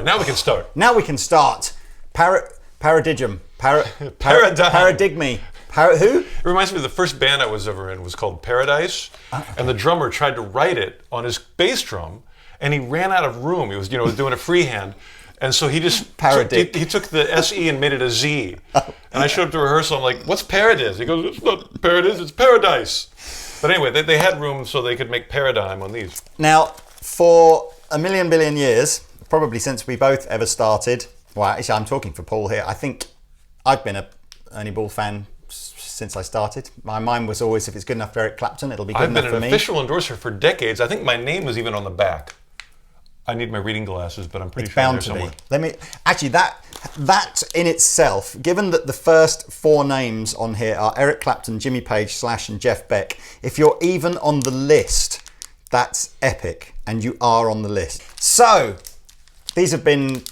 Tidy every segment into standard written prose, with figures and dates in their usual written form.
Now we can start. Now we can start. Paradigm. Paradigm. Paradigmy. Who? It reminds me of the first band I was ever in was called Paradise, and the drummer tried to write it on his bass drum, and he ran out of room. He was, doing a freehand, and so he just he took the SE and made it a Z. And I showed up to rehearsal. I'm like, "What's Paradise?" He goes, "It's not Paradise, it's Paradise." But anyway, they had room so they could make Paradigm on these. Now, for a million billion years, probably since we both ever started. Well, actually, I'm talking for Paul here. I think I've been a Ernie Ball fan since I started. My mind was always, if it's good enough for Eric Clapton, it'll be good enough for me. I've been an official endorser for decades. I think my name was even on the back. I need my reading glasses, but I'm pretty sure they're somewhere. Actually, that in itself, given that the first four names on here are Eric Clapton, Jimmy Page, Slash, and Jeff Beck, if you're even on the list, that's epic, and you are on the list. So, these have been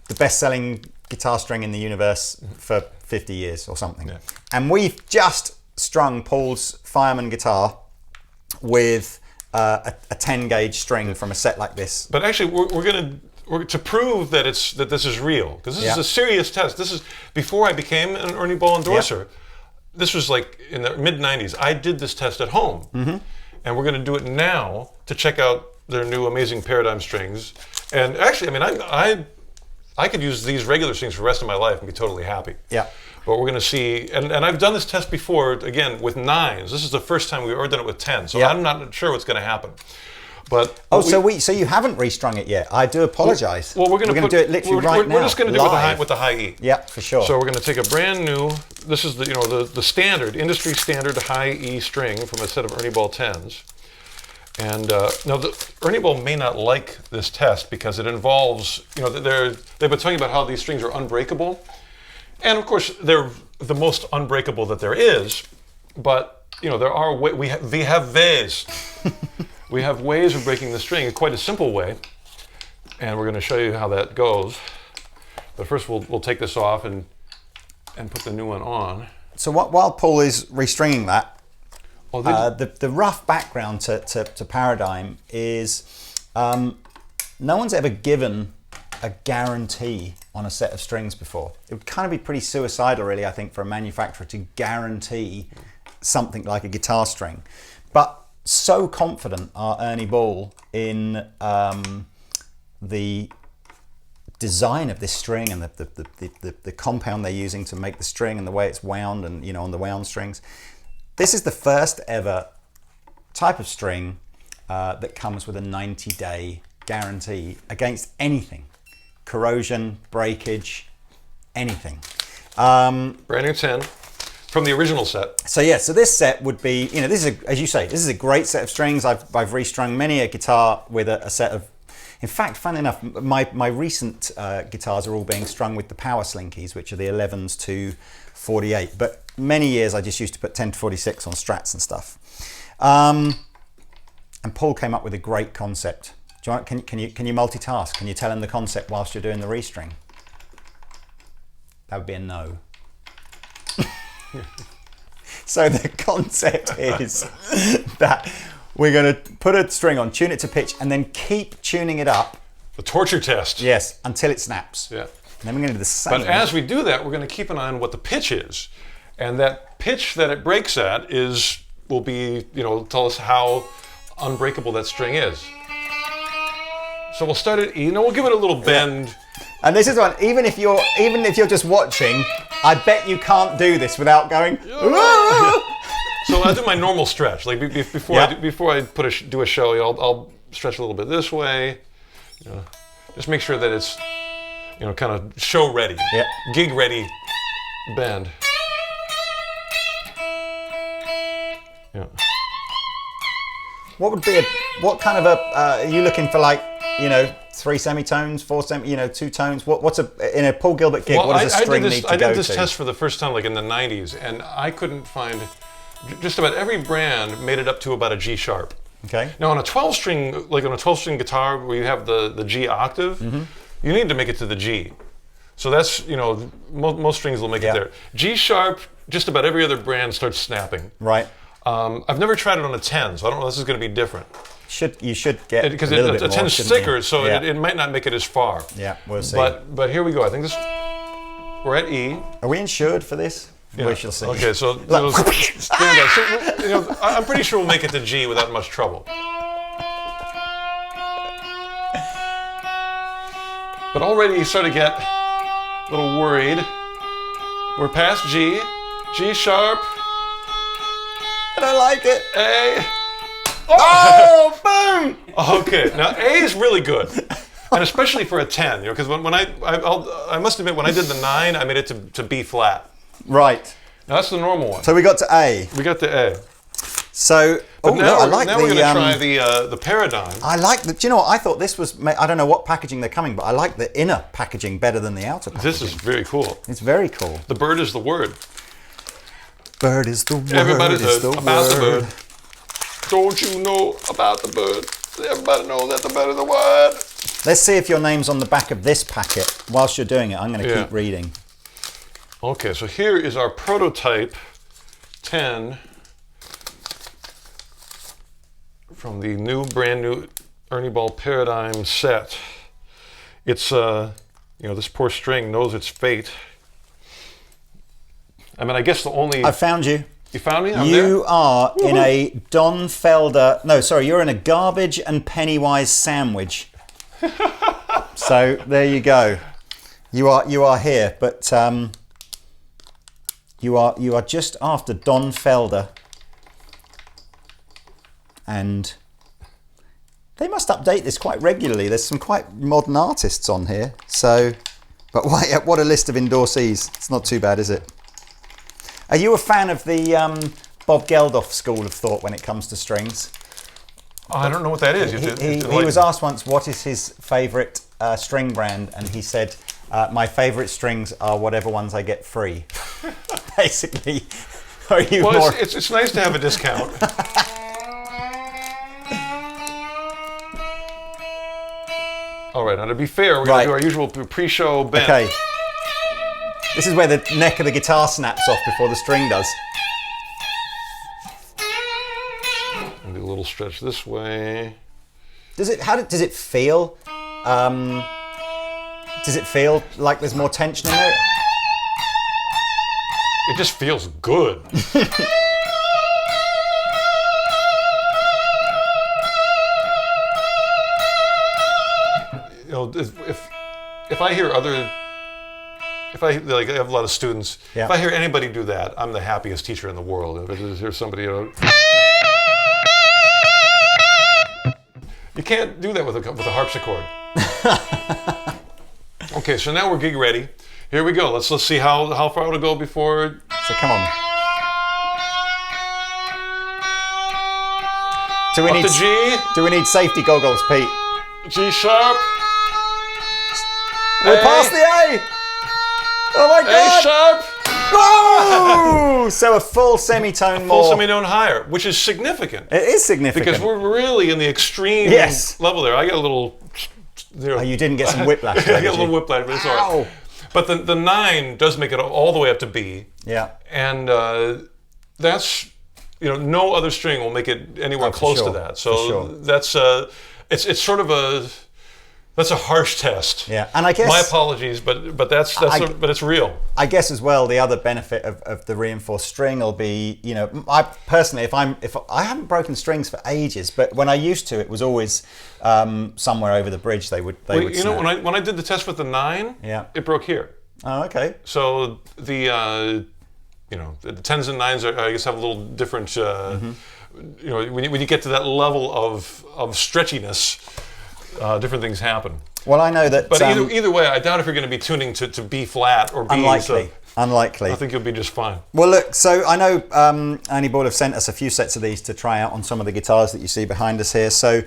the best-selling guitar string in the universe for 50 years or something. Yeah. And we've just strung Paul's Fireman guitar with a 10 gauge string from a set like this. But actually, we're to prove that this is real, because this is a serious test. This is before I became an Ernie Ball endorser. Yep. This was like in the mid 90s. I did this test at home, and we're going to do it now to check out their new amazing Paradigm strings. And actually, I mean, I could use these regular strings for the rest of my life and be totally happy. Yeah. But we're going to see, and I've done this test before, again, with 9s. This is the first time we've ever done it with 10s, so I'm not sure what's going to happen. But so you haven't restrung it yet. I do apologize. Well, we're going to do it literally right now. We're just going to do it with the high E. Yeah, for sure. So we're going to take a brand new, this is the standard, industry standard high E string from a set of Ernie Ball 10s. And now, Ernie Ball may not like this test because it involves, they've been talking about how these strings are unbreakable. And of course, they're the most unbreakable that there is. But, there are we have ways. We have ways of breaking the string in quite a simple way. And we're going to show you how that goes. But first, we'll take this off and put the new one on. So while Paul is restringing that, the rough background to Paradigm is no one's ever given a guarantee on a set of strings before. It would kind of be pretty suicidal, really, I think, for a manufacturer to guarantee something like a guitar string. But so confident are Ernie Ball in the design of this string and the compound they're using to make the string and the way it's wound and on the wound strings. This is the first ever type of string that comes with a 90-day guarantee against anything. Corrosion, breakage, anything. Brand new 10 from the original set. So this set would be, this is as you say, this is a great set of strings. I've restrung many a guitar with a set of. In fact, funnily enough, my recent guitars are all being strung with the Power Slinkies, which are the 11s to 48. But many years I just used to put 10 to 46 on Strats and stuff. And Paul came up with a great concept. Do you want, can you multitask? Can you tell him the concept whilst you're doing the restring? That would be a no. So the concept is that we're going to put a string on, tune it to pitch, and then keep tuning it up. The torture test. Yes, until it snaps. Yeah. And then we're going to do the same. But as we do that, we're going to keep an eye on what the pitch is. And that pitch that it breaks at will be, tell us how unbreakable that string is. So we'll start at E. We'll give it a little bend. Yeah. And this is one, even if you're just watching, I bet you can't do this without going. So I'll do my normal stretch. Like before I do a show, I'll stretch a little bit this way. Just make sure that it's kind of show ready, gig ready, bend. Yeah. What kind of are you looking for, like, 3 semitones, 4 2 tones? What's in a Paul Gilbert gig? What does a string need to go to? I did this test for the first time, like in the 90s, and I couldn't find. Just about every brand made it up to about a G sharp. Okay. Now on a 12-string, like on a 12-string guitar where you have the G octave, you need to make it to the G. So that's most strings will make it there. G sharp, just about every other brand starts snapping. Right. I've never tried it on a 10, so I don't know if this is going to be different. You should get because a little bit it more, tends shouldn't thicker, you? so Yeah. it might not make it as far. Yeah, we'll see. But here we go. I think this. We're at E. Are we insured for this? Yeah. We shall see. Okay, so stand up. So, I'm pretty sure we'll make it to G without much trouble. But already you start to get a little worried. We're past G. G sharp. I don't like it. A. Oh, boom! Okay, now A is really good, and especially for a 10. Because when I must admit, when I did the 9, I made it to B flat. Right. Now that's the normal one. So we got to A. We got the A. So, But now, I like now the. we're going to try the paradigm. I like the. Do you know what? I thought this was. I don't know what packaging they're coming, but I like the inner packaging better than the outer packaging. This is very cool. It's very cool. The bird is the word. Bird is the word. Everybody's is heard the about the word. bird. Don't you know about the bird? Everybody knows that the bird is the word. Let's see if your name's on the back of this packet. Whilst you're doing it, I'm going to keep reading. Okay, so here is our prototype 10 from the brand new Ernie Ball Paradigm set. It's this poor string knows its fate. I mean, I guess the only. I found you. You found me? I'm You there? are in a Don Felder. No, sorry, you're in a garbage and Pennywise sandwich. So there you go. You are here, but you are just after Don Felder, and they must update this quite regularly. There's some quite modern artists on here. So, but what a list of endorsees. It's not too bad, is it? Are you a fan of the Bob Geldof school of thought when it comes to strings? Oh, I don't know what that is. He was asked once what is his favourite string brand, and he said, my favourite strings are whatever ones I get free. Basically, are you more... It's nice to have a discount. All right, now to be fair, we're going to do our usual pre-show bend. Okay. This is where the neck of the guitar snaps off before the string does. And do a little stretch this way. Does it feel? Does it feel like there's more tension in there? It just feels good. If I hear other. If I have a lot of students, if I hear anybody do that, I'm the happiest teacher in the world. If I just hear somebody, you can't do that with a harpsichord. Okay, so now we're gig ready. Here we go. Let's see how far it'll go before. So come on. Up to G. Do we need safety goggles, Pete? G sharp. We're past the A. Oh my God! A sharp! Oh! So a full semitone more. Full semitone higher, which is significant. It is significant. Because we're really in the extreme level there. I got a little... Oh, you didn't get some whiplash there, I got a little whiplash, but it's all right. But the 9 does make it all the way up to B. Yeah. And that's... no other string will make it anywhere close to that. So that's... It's sort of a... That's a harsh test. Yeah, and I guess my apologies, but but it's real. I guess as well, the other benefit of the reinforced string will be, I personally, if I haven't broken strings for ages, but when I used to, it was always somewhere over the bridge. They would. Snap. When I did the test with the 9, it broke here. Oh, okay. So the the 10s and 9s are, I guess, have a little different. When you get to that level of stretchiness. Different things happen. Well, I know that. But either way, I doubt if you're going to be tuning to B flat or B. Unlikely. Unlikely. I think you'll be just fine. Well, look. So I know Ernie Ball have sent us a few sets of these to try out on some of the guitars that you see behind us here. So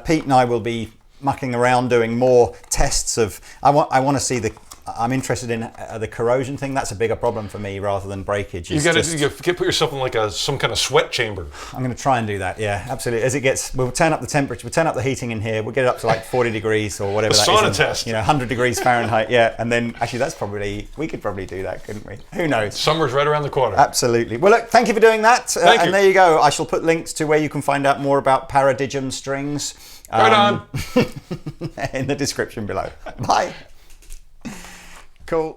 Pete and I will be mucking around doing more tests of. I want to see the I'm interested in the corrosion thing. That's a bigger problem for me rather than breakage. You got to put yourself in like some kind of sweat chamber. I'm going to try and do that. Yeah, absolutely. As it gets, we'll turn up the temperature. We'll turn up the heating in here. We'll get it up to like 40 degrees or whatever. That sauna is. Test. 100 degrees Fahrenheit. Yeah, and then actually we could probably do that, couldn't we? Who knows? Summer's right around the corner. Absolutely. Well, look, thank you for doing that. Thank you. And there you go. I shall put links to where you can find out more about paradigm strings. Right on. In the description below. Bye. Cool.